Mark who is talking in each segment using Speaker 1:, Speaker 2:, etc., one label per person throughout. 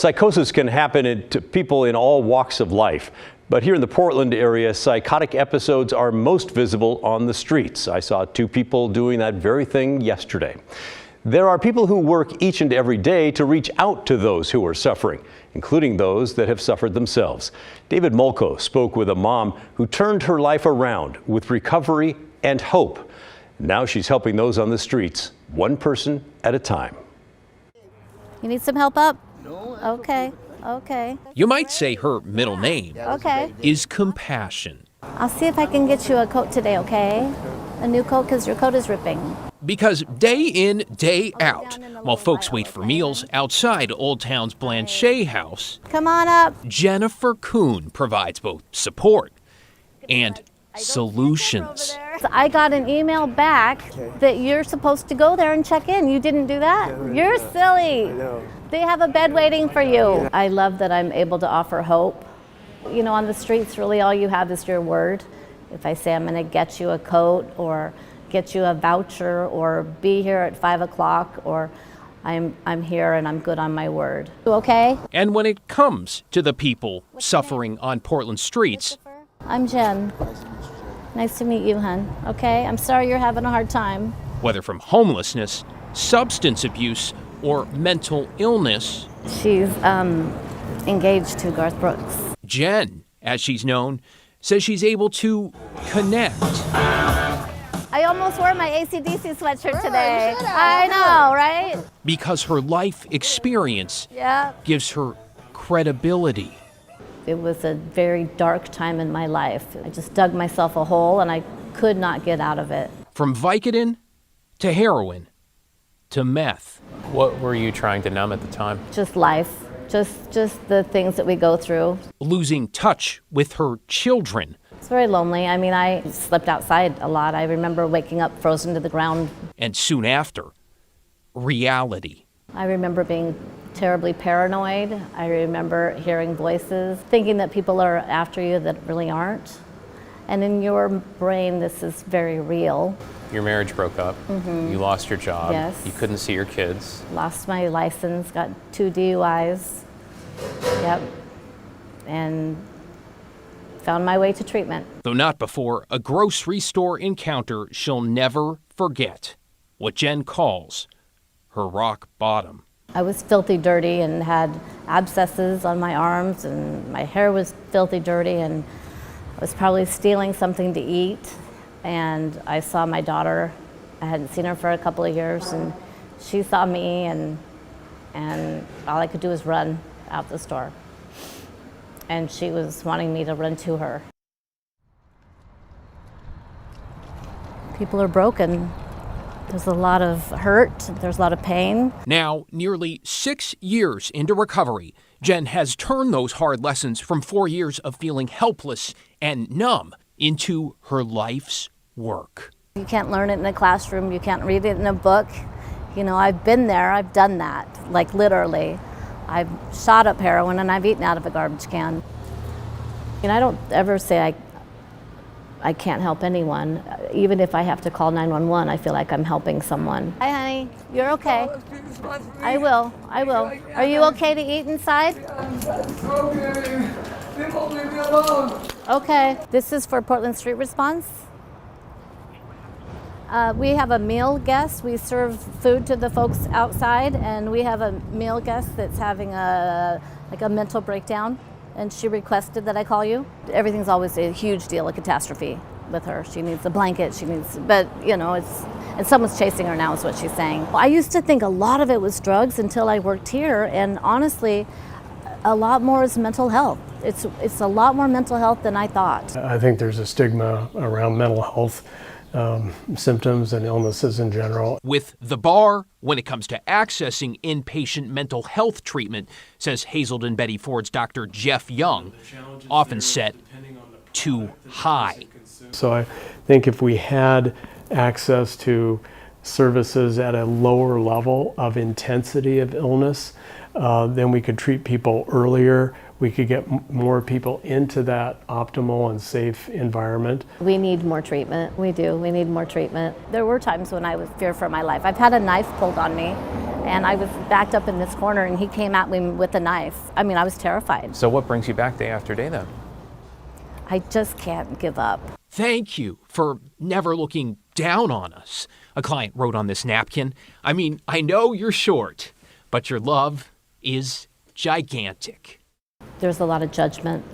Speaker 1: Psychosis can happen to people in all walks of life. But here in the Portland area, psychotic episodes are most visible on the streets. I saw two people doing that very thing yesterday. There are people who work each and every day to reach out to those who are suffering, including those that have suffered themselves. David Molko spoke with a mom who turned her life around with recovery and hope. Now she's helping those on the streets, one person at a time.
Speaker 2: You need some help up? No. Okay. Okay.
Speaker 3: You might say her middle name is Compassion.
Speaker 2: I'll see if I can get you a coat today, okay? A new coat, because your coat is ripping.
Speaker 3: Because day in, day out, while folks wait for meals outside Old Town's Blanchet House,
Speaker 2: come on up.
Speaker 3: Jenn Coon provides both support and solutions.
Speaker 2: I got an email back that you're supposed to go there and check in. You didn't do that? You're silly. They have a bed waiting for you. I love that I'm able to offer hope. You know, on the streets, really all you have is your word. If I say I'm going to get you a coat or get you a voucher or be here at 5 o'clock or I'm here and I'm good on my word. Okay?
Speaker 3: And when it comes to the people suffering on Portland streets,
Speaker 2: I'm Jenn. Nice to meet you, hon. Okay? I'm sorry you're having a hard time.
Speaker 3: Whether from homelessness, substance abuse, or mental illness.
Speaker 2: She's engaged to Garth Brooks.
Speaker 3: Jenn, as she's known, says she's able to connect.
Speaker 2: I almost wore my AC/DC sweatshirt today. I know, right?
Speaker 3: Because her life experience gives her credibility.
Speaker 2: It was a very dark time in my life. I just dug myself a hole and I could not get out of it.
Speaker 3: From Vicodin to heroin to meth.
Speaker 4: What were you trying to numb at the time?
Speaker 2: Just life, just the things that we go through.
Speaker 3: Losing touch with her children.
Speaker 2: It's very lonely. I mean, I slept outside a lot. I remember waking up frozen to the ground.
Speaker 3: And soon after, reality.
Speaker 2: I remember being terribly paranoid. I remember hearing voices, thinking that people are after you that really aren't. And in your brain, this is very real.
Speaker 4: Your marriage broke up. You lost your job.
Speaker 2: Yes.
Speaker 4: You couldn't see your kids.
Speaker 2: Lost my license, got 2 DUIs. Yep. And found my way to treatment.
Speaker 3: Though not before a grocery store encounter she'll never forget. What Jenn calls her rock bottom.
Speaker 2: I was filthy dirty and had abscesses on my arms and my hair was filthy dirty and I was probably stealing something to eat. And I saw my daughter. I hadn't seen her for a couple of years and she saw me and all I could do was run out the store. And she was wanting me to run to her. People are broken. There's a lot of hurt, there's a lot of pain.
Speaker 3: Now, nearly 6 years into recovery, Jenn has turned those hard lessons from 4 years of feeling helpless and numb into her life's work.
Speaker 2: You can't learn it in a classroom, you can't read it in a book. You know, I've been there, I've done that, like literally. I've shot up heroin and I've eaten out of a garbage can. And I don't ever say I can't help anyone. Even if I have to call 911, I feel like I'm helping someone. Hi, honey. You're okay. I will. Are you okay to eat inside?
Speaker 5: Okay. They won't leave me alone.
Speaker 2: Okay. This is for Portland Street Response. We have a meal guest. We serve food to the folks outside, and we have a meal guest that's having a mental breakdown. And she requested that I call you. Everything's always a huge deal, a catastrophe with her. She needs a blanket, but you know, and someone's chasing her now is what she's saying. I used to think a lot of it was drugs until I worked here, and honestly, a lot more is mental health. It's a lot more mental health than I thought.
Speaker 6: I think there's a stigma around mental health symptoms and illnesses in general.
Speaker 3: With the bar when it comes to accessing inpatient mental health treatment, says Hazelden Betty Ford's Dr. Jeff Young, often set too high.
Speaker 6: So I think if we had access to services at a lower level of intensity of illness, then we could treat people earlier. We could get more people into that optimal and safe environment.
Speaker 2: We need more treatment. We do. We need more treatment. There were times when I was feared for my life. I've had a knife pulled on me And I was backed up in this corner and he came at me with a knife. I mean, I was terrified.
Speaker 4: So what brings you back day after day then?
Speaker 2: I just can't give up.
Speaker 3: Thank you for never looking down on us, a client wrote on this napkin. I mean, I know you're short, but your love is gigantic.
Speaker 2: There's a lot of judgment.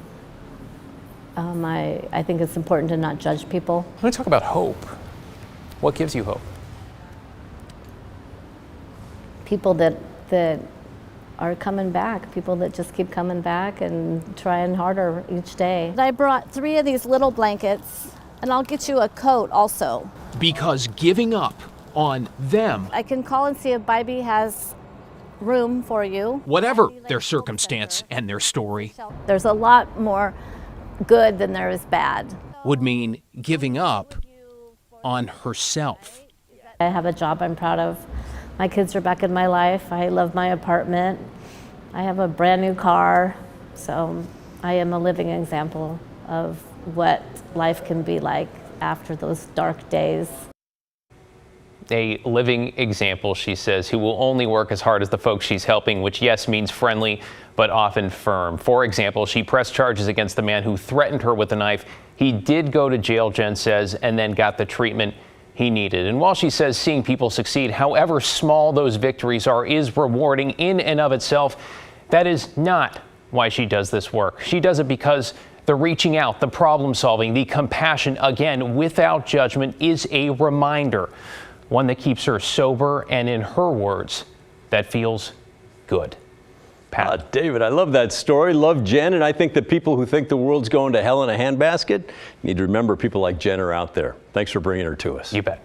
Speaker 2: I think it's important to not judge people.
Speaker 4: I want to talk about hope. What gives you hope?
Speaker 2: People that are coming back, people that just keep coming back and trying harder each day. I brought 3 of these little blankets, and I'll get you a coat also.
Speaker 3: Because giving up on them,
Speaker 2: I can call and see if Bybee has room for you.
Speaker 3: whatever their circumstance and their story,
Speaker 2: There's a lot more good than there is bad.
Speaker 3: would mean giving up on herself.
Speaker 2: I have a job I'm proud of. My kids are back in my life. I love my apartment. I have a brand new car. So I am a living example of what life can be like after those dark days.
Speaker 4: A living example, she says, who will only work as hard as the folks she's helping, which, yes, means friendly, but often firm. For example, she pressed charges against the man who threatened her with a knife. He did go to jail, Jenn says, and then got the treatment he needed. And while she says seeing people succeed, however small those victories are, is rewarding in and of itself, that is not why she does this work. She does it because the reaching out, the problem solving, the compassion, again, without judgment, is a reminder. One that keeps her sober and, in her words, that feels good. Pat.
Speaker 1: David, I love that story. Love Jenn, and I think that people who think the world's going to hell in a handbasket need to remember people like Jenn are out there. Thanks for bringing her to us.
Speaker 4: You bet.